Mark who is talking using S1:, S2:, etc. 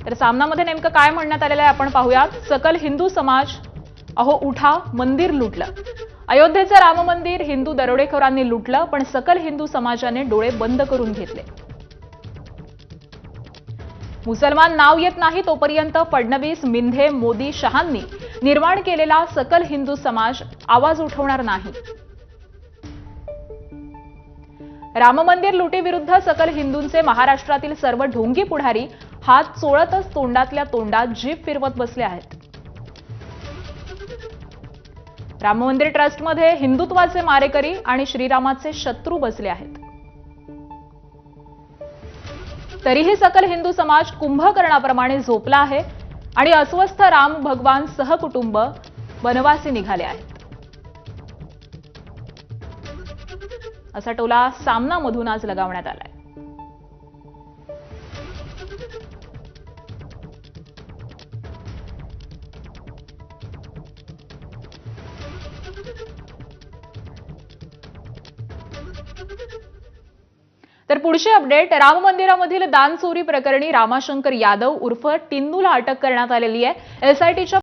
S1: तर सामनामध्ये नेमकं काय म्हणण्यात आलेलं आहे आपण पाहूयात। सकल हिंदू समाज अहो उठा, मंदिर लुटलं। अयोध्येचं राम मंदिर हिंदू दरोडेखोरांनी लुटलं, पण सकल हिंदू समाजाने डोळे बंद करून घेतले। मुसलमान नाव येत नाही तोपर्यंत फडणवीस, मिंधे, मोदी, शहांनी निर्माण केलेला सकल हिंदू समाज आवाज उठवणार नाही। राम मंदिर लुटीविरुद्ध सकल हिंदूंचे महाराष्ट्रातील सर्व ढोंगी पुढारी हात चोळतच तोंडातल्या तोंडात जीभ फिरवत बसले आहेत। राम मंदिर ट्रस्टमध्ये हिंदुत्वाचे मारेकरी आणि श्रीरामाचे शत्रू बसले आहेत। तरीही सकल हिंदू समाज कुंभकर्णाप्रमाणे झोपला आहे आणि अस्वस्थ राम भगवान सहकुटुंब वनवासी निघाले आहेत। असा टोला सामनामधून आज लगावण्यात आलाय। तर पुढचे अपडेट, राम मंदिरामधील दान चोरी प्रकरणी रामाशंकर यादव उर्फ टिन्नूला अटक करण्यात आलेली आहे। एसआयटीच्या